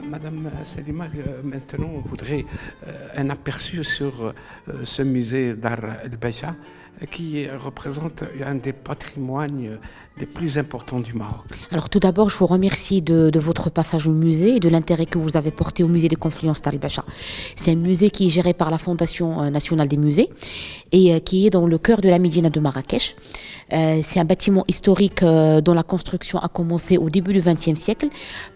Madame Salima, maintenant on voudrait un aperçu sur ce musée d'art el-Beja qui représente un des patrimoines les plus importants du Maroc. Alors tout d'abord, je vous remercie de votre passage au musée et de l'intérêt que vous avez porté au musée des confluences d'Al-Beja. C'est un musée qui est géré par la Fondation nationale des musées et qui est dans le cœur de la Médina de Marrakech. C'est un bâtiment historique dont la construction a commencé au début du XXe siècle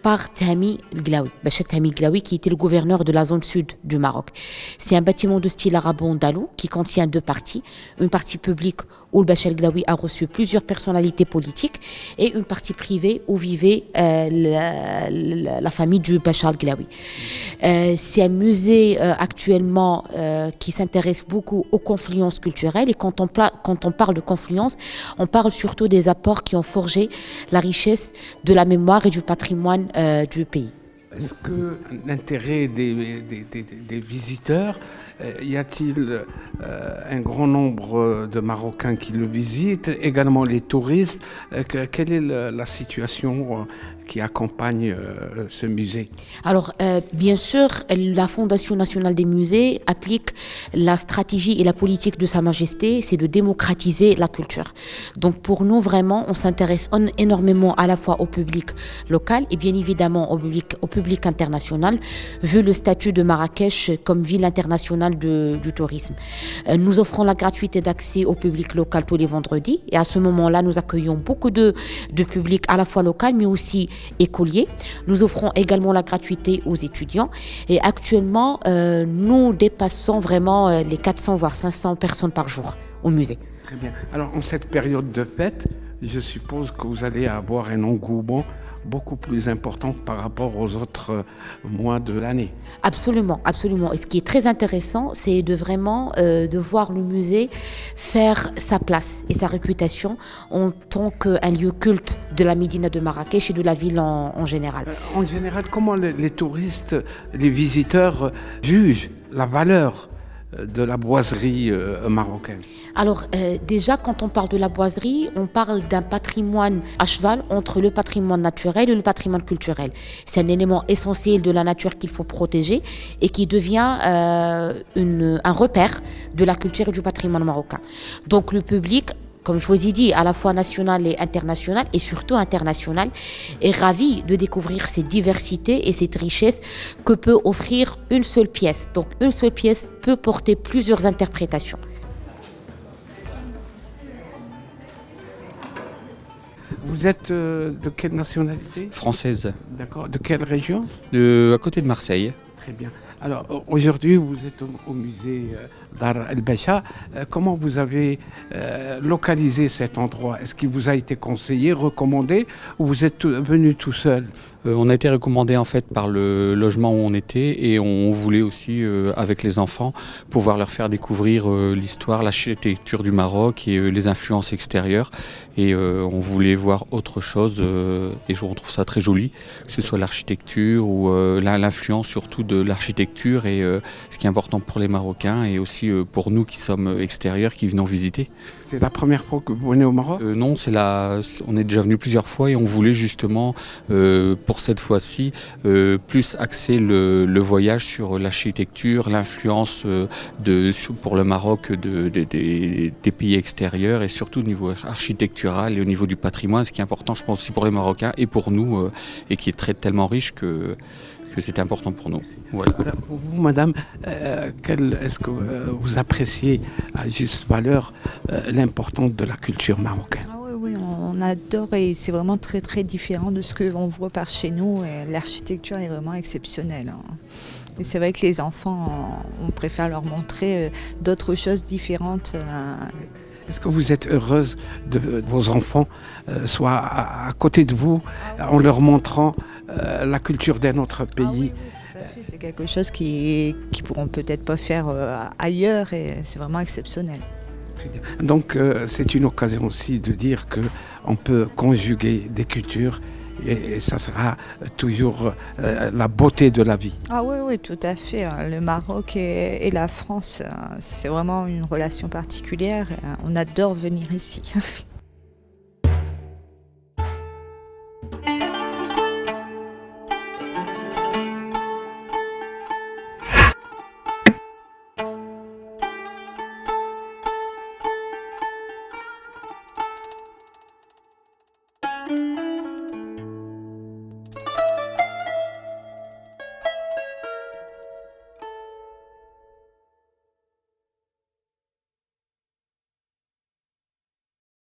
par Thami el-Glaoui, Bacha Thami el-Glaoui, qui était le gouverneur de la zone sud du Maroc. C'est un bâtiment de style arabo-andalou qui contient deux parties. Une partie publique où le Bacha el-Glaoui a reçu plusieurs personnalités politiques et une partie privée où vivait la famille du Bacha el-Glaoui. C'est un musée actuellement qui s'intéresse beaucoup aux confluences culturelles et quand on parle de confluence, on parle surtout des apports qui ont forgé la richesse de la mémoire et du patrimoine du pays. Est-ce que l'intérêt des visiteurs, y a-t-il un grand nombre de Marocains qui le visitent, également les touristes? Quelle est la situation qui accompagne ce musée? Alors, bien sûr, la Fondation nationale des musées applique la stratégie et la politique de Sa Majesté, c'est de démocratiser la culture. Donc, pour nous, vraiment, on s'intéresse énormément à la fois au public local et bien évidemment au public international, vu le statut de Marrakech comme ville internationale du tourisme. Nous offrons la gratuité d'accès au public local tous les vendredis et à ce moment-là, nous accueillons beaucoup de public à la fois local mais aussi écoliers. Nous offrons également la gratuité aux étudiants et actuellement, nous dépassons vraiment les 400 voire 500 personnes par jour au musée. Très bien. Alors, en cette période de fête, je suppose que vous allez avoir un engouement beaucoup plus important par rapport aux autres mois de l'année. Absolument, absolument. Et ce qui est très intéressant, c'est de vraiment de voir le musée faire sa place et sa réputation en tant qu'un lieu culte de la Médina de Marrakech et de la ville en général. En général, comment les touristes, les visiteurs jugent la valeur de la boiserie marocaine? Alors déjà, quand on parle de la boiserie, on parle d'un patrimoine à cheval entre le patrimoine naturel et le patrimoine culturel. C'est un élément essentiel de la nature qu'il faut protéger et qui devient un repère de la culture et du patrimoine marocain. Donc le public, comme je vous ai dit, à la fois national et international, et surtout international, est ravi de découvrir cette diversité et cette richesse que peut offrir une seule pièce. Donc une seule pièce peut porter plusieurs interprétations. Vous êtes de quelle nationalité? Française. D'accord. De quelle région? À côté de Marseille. Très bien. Alors aujourd'hui, vous êtes au musée d'art el-Beja. Comment vous avez localisé cet endroit? Est-ce qu'il vous a été conseillé, recommandé, ou vous êtes venu tout seul? On a été recommandé en fait par le logement où on était et on voulait aussi, avec les enfants, pouvoir leur faire découvrir l'histoire, l'architecture du Maroc et les influences extérieures. Et on voulait voir autre chose et on trouve ça très joli, que ce soit l'architecture ou l'influence surtout de l'architecture et ce qui est important pour les Marocains et aussi pour nous qui sommes extérieurs, qui venons visiter. C'est la première fois que vous venez au Maroc? Non, on est déjà venu plusieurs fois et on voulait justement, pour cette fois-ci, plus axer le voyage sur l'architecture, l'influence pour le Maroc des pays extérieurs et surtout au niveau architectural et au niveau du patrimoine, ce qui est important, je pense, aussi pour les Marocains et pour nous, et qui est tellement riche que c'est important pour nous. Voilà. Pour vous, madame, est-ce que vous appréciez à juste valeur l'importance de la culture marocaine? Oui, on on adore et c'est vraiment très très différent de ce qu'on voit par chez nous. L'architecture est vraiment exceptionnelle. Et c'est vrai que les enfants, on préfère leur montrer d'autres choses différentes. Est-ce que vous êtes heureuse de vos enfants soient à côté de vous en leur montrant la culture d'un autre pays? Oui, tout à fait. C'est quelque chose qui pourront peut-être pas faire ailleurs et c'est vraiment exceptionnel. Donc c'est une occasion aussi de dire qu'on peut conjuguer des cultures et ça sera toujours la beauté de la vie. Ah oui, oui, tout à fait. Le Maroc et la France, c'est vraiment une relation particulière. On adore venir ici.